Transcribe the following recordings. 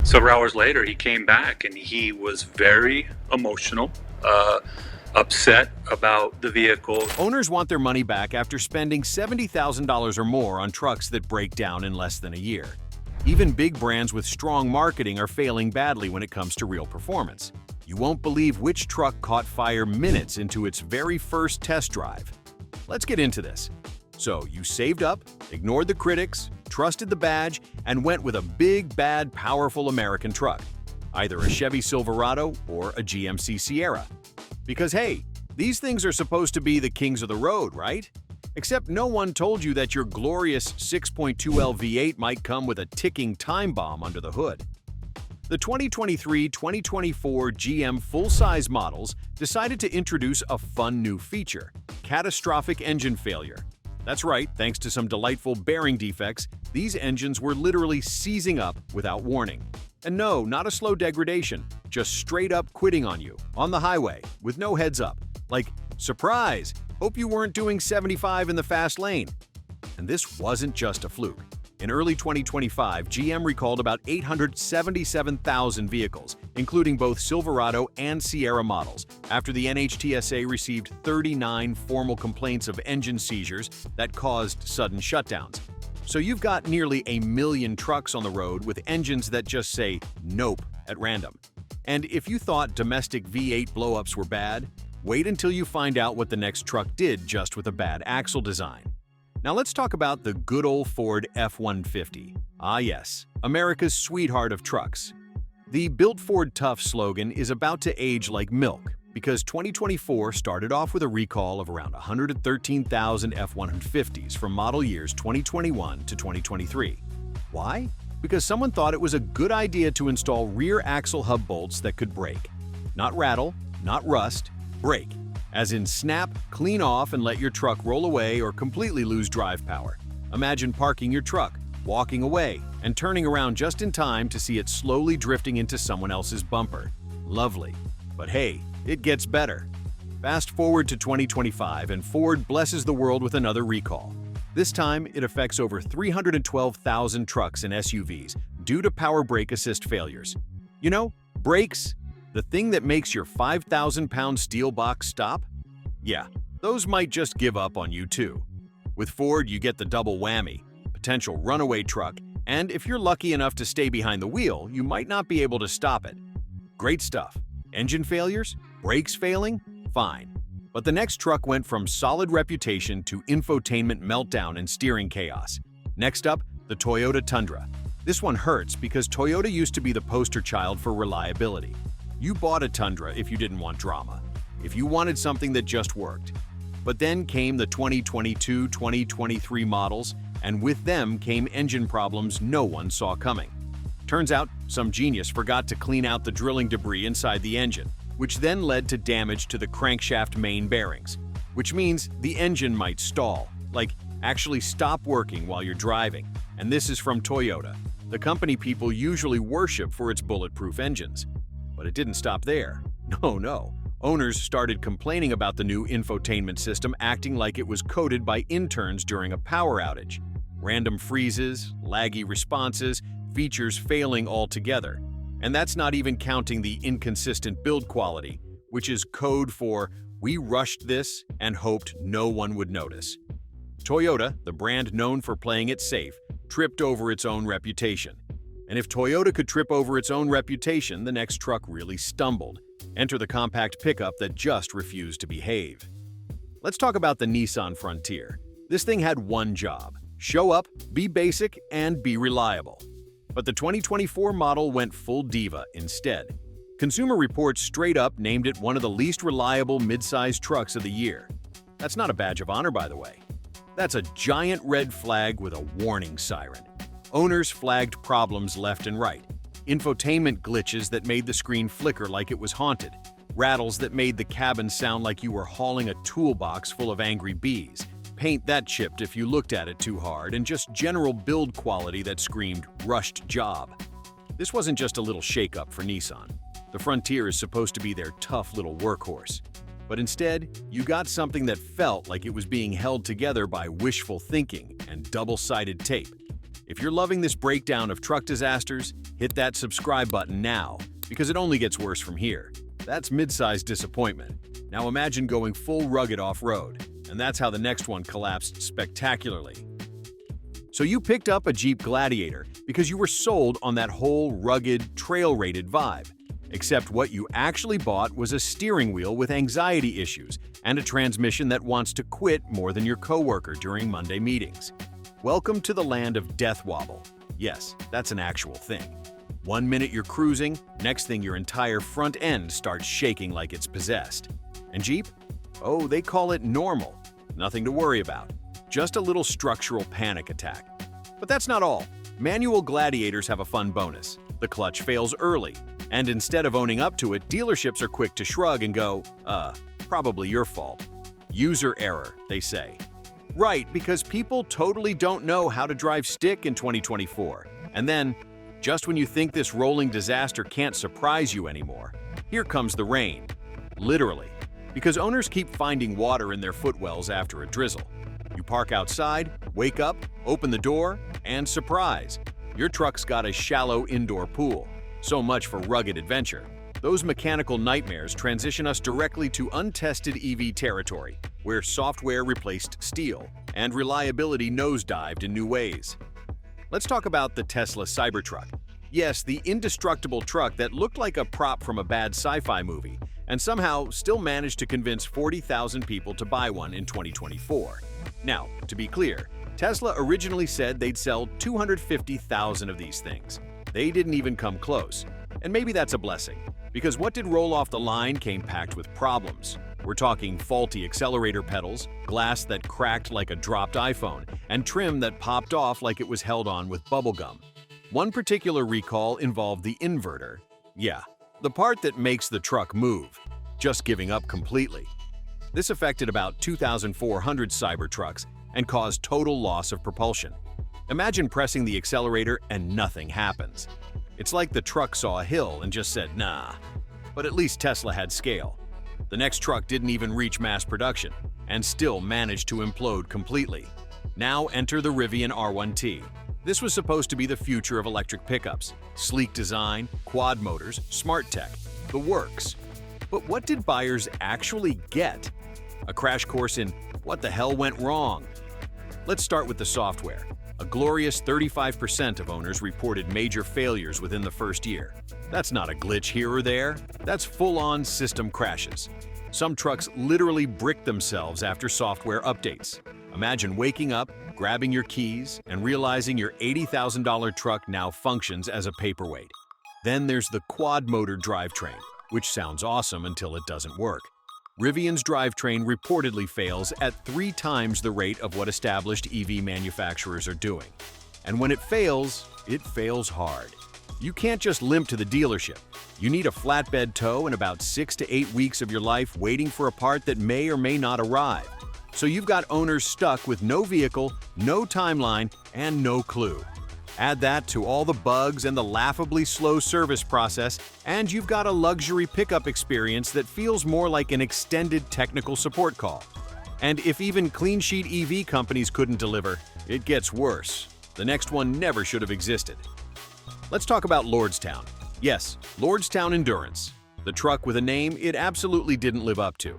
Several hours later, he came back and he was very emotional, upset about the vehicle. Owners want their money back after spending $70,000 or more on trucks that break down in less than a year. Even big brands with strong marketing are failing badly when it comes to real performance. You won't believe which truck caught fire minutes into its very first test drive. Let's get into this. So you saved up, ignored the critics, trusted the badge, and went with a big, bad, powerful American truck, either a Chevy Silverado or a GMC Sierra. Because hey, these things are supposed to be the kings of the road, right? Except no one told you that your glorious 6.2L V8 might come with a ticking time bomb under the hood. The 2023-2024 GM full-size models decided to introduce a fun new feature: catastrophic engine failure. That's right, thanks to some delightful bearing defects, these engines were literally seizing up without warning. And no, not a slow degradation, just straight up quitting on you, on the highway, with no heads up. Like, surprise! Hope you weren't doing 75 in the fast lane. And this wasn't just a fluke. In early 2025, GM recalled about 877,000 vehicles, including both Silverado and Sierra models, after the NHTSA received 39 formal complaints of engine seizures that caused sudden shutdowns. So you've got nearly 1 million trucks on the road with engines that just say "nope" at random. And if you thought domestic V8 blowups were bad, wait until you find out what the next truck did just with a bad axle design. Now let's talk about the good old Ford F-150. Ah yes, America's sweetheart of trucks. The Built Ford Tough slogan is about to age like milk, because 2024 started off with a recall of around 113,000 F-150s from model years 2021 to 2023. Why? Because someone thought it was a good idea to install rear axle hub bolts that could break. Not rattle, not rust, break. As in snap, clean off, and let your truck roll away or completely lose drive power. Imagine parking your truck, walking away, and turning around just in time to see it slowly drifting into someone else's bumper. Lovely. But hey, it gets better. Fast forward to 2025 and Ford blesses the world with another recall. This time, it affects over 312,000 trucks and SUVs due to power brake assist failures. You know, brakes, the thing that makes your 5,000-pound steel box stop? Yeah, those might just give up on you too. With Ford, you get the double whammy: potential runaway truck, and if you're lucky enough to stay behind the wheel, you might not be able to stop it. Great stuff. Engine failures? Brakes failing? Fine. But the next truck went from solid reputation to infotainment meltdown and steering chaos. Next up, the Toyota Tundra. This one hurts because Toyota used to be the poster child for reliability. You bought a Tundra if you didn't want drama, if you wanted something that just worked. But then came the 2022-2023 models, and with them came engine problems no one saw coming. Turns out, some genius forgot to clean out the drilling debris inside the engine, which then led to damage to the crankshaft main bearings, which means the engine might stall, like actually stop working while you're driving. And this is from Toyota, the company people usually worship for its bulletproof engines. But it didn't stop there. No. Owners started complaining about the new infotainment system acting like it was coded by interns during a power outage. Random freezes, laggy responses, features failing altogether. And that's not even counting the inconsistent build quality, which is code for "we rushed this and hoped no one would notice." Toyota, the brand known for playing it safe, tripped over its own reputation. And if Toyota could trip over its own reputation, the next truck really stumbled. Enter the compact pickup that just refused to behave. Let's talk about the Nissan Frontier. This thing had one job: show up, be basic, and be reliable. But the 2024 model went full diva instead. Consumer Reports straight up named it one of the least reliable mid-sized trucks of the year. That's not a badge of honor, by the way. That's a giant red flag with a warning siren. Owners flagged problems left and right. Infotainment glitches that made the screen flicker like it was haunted. Rattles that made the cabin sound like you were hauling a toolbox full of angry bees. Paint that chipped if you looked at it too hard, and just general build quality that screamed "rushed job." This wasn't just a little shakeup for Nissan. The Frontier is supposed to be their tough little workhorse. But instead, you got something that felt like it was being held together by wishful thinking and double-sided tape. If you're loving this breakdown of truck disasters, hit that subscribe button now, because it only gets worse from here. That's mid-sized disappointment. Now imagine going full rugged off-road, and that's how the next one collapsed spectacularly. So you picked up a Jeep Gladiator because you were sold on that whole rugged, trail-rated vibe. Except what you actually bought was a steering wheel with anxiety issues and a transmission that wants to quit more than your coworker during Monday meetings. Welcome to the land of death wobble. Yes, that's an actual thing. 1 minute you're cruising, next thing your entire front end starts shaking like it's possessed. And Jeep? Oh, they call it normal. Nothing to worry about. Just a little structural panic attack. But that's not all. Manual Gladiators have a fun bonus. The clutch fails early. And instead of owning up to it, dealerships are quick to shrug and go, probably your fault. User error, they say. Right, because people totally don't know how to drive stick in 2024. And then, just when you think this rolling disaster can't surprise you anymore, here comes the rain. Literally. Because owners keep finding water in their footwells after a drizzle. You park outside, wake up, open the door, and surprise! Your truck's got a shallow indoor pool. So much for rugged adventure. Those mechanical nightmares transition us directly to untested EV territory, where software replaced steel and reliability nosedived in new ways. Let's talk about the Tesla Cybertruck. Yes, the indestructible truck that looked like a prop from a bad sci-fi movie, and somehow still managed to convince 40,000 people to buy one in 2024. Now, to be clear, Tesla originally said they'd sell 250,000 of these things. They didn't even come close. And maybe that's a blessing, because what did roll off the line came packed with problems. We're talking faulty accelerator pedals, glass that cracked like a dropped iPhone, and trim that popped off like it was held on with bubblegum. One particular recall involved the inverter. Yeah, the part that makes the truck move, just giving up completely. This affected about 2,400 Cybertrucks and caused total loss of propulsion. Imagine pressing the accelerator and nothing happens. It's like the truck saw a hill and just said, nah. But at least Tesla had scale. The next truck didn't even reach mass production and still managed to implode completely. Now enter the Rivian R1T. This was supposed to be the future of electric pickups. Sleek design, quad motors, smart tech, the works. But what did buyers actually get? A crash course in what the hell went wrong? Let's start with the software. A glorious 35% of owners reported major failures within the first year. That's not a glitch here or there. That's full-on system crashes. Some trucks literally brick themselves after software updates. Imagine waking up, grabbing your keys, and realizing your $80,000 truck now functions as a paperweight. Then there's the quad-motor drivetrain, which sounds awesome until it doesn't work. Rivian's drivetrain reportedly fails at 3 times the rate of what established EV manufacturers are doing. And when it fails hard. You can't just limp to the dealership. You need a flatbed tow and about 6 to 8 weeks of your life waiting for a part that may or may not arrive. So you've got owners stuck with no vehicle, no timeline, and no clue. Add that to all the bugs and the laughably slow service process, and you've got a luxury pickup experience that feels more like an extended technical support call. And if even clean sheet EV companies couldn't deliver, it gets worse. The next one never should have existed. Let's talk about Lordstown. Yes, Lordstown Endurance. The truck with a name it absolutely didn't live up to.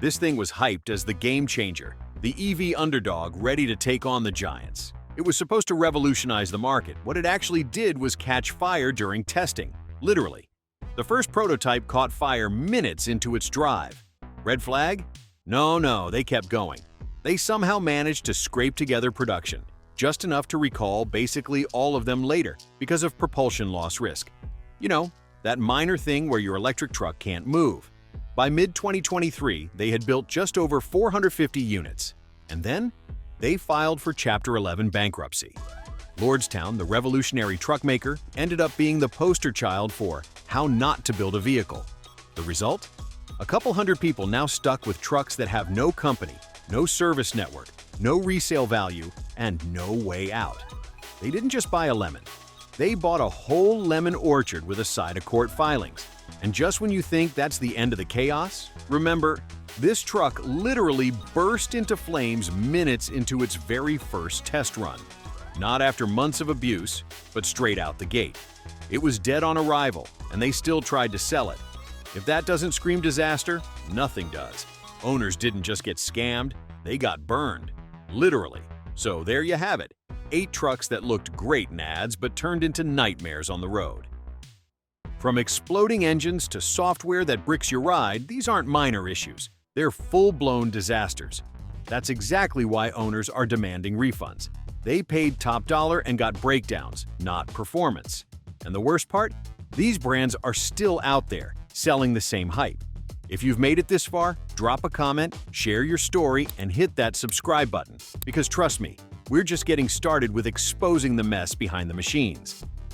This thing was hyped as the game changer, the EV underdog ready to take on the giants. It was supposed to revolutionize the market. What it actually did was catch fire during testing, literally. The first prototype caught fire minutes into its drive. Red flag? No, they kept going. They somehow managed to scrape together production, just enough to recall basically all of them later because of propulsion loss risk. You know, that minor thing where your electric truck can't move. By mid-2023, they had built just over 450 units. And then, they filed for Chapter 11 bankruptcy. Lordstown, the revolutionary truck maker, ended up being the poster child for how not to build a vehicle. The result? A couple hundred people now stuck with trucks that have no company, no service network, no resale value, and no way out. They didn't just buy a lemon. They bought a whole lemon orchard with a side of court filings. And just when you think that's the end of the chaos, remember, this truck literally burst into flames minutes into its very first test run. Not after months of abuse, but straight out the gate. It was dead on arrival, and they still tried to sell it. If that doesn't scream disaster, nothing does. Owners didn't just get scammed, they got burned. Literally. So there you have it. 8 trucks that looked great in ads but turned into nightmares on the road. From exploding engines to software that bricks your ride, these aren't minor issues. They're full-blown disasters. That's exactly why owners are demanding refunds. They paid top dollar and got breakdowns, not performance. And the worst part? These brands are still out there, selling the same hype. If you've made it this far, drop a comment, share your story, and hit that subscribe button. Because trust me, we're just getting started with exposing the mess behind the machines.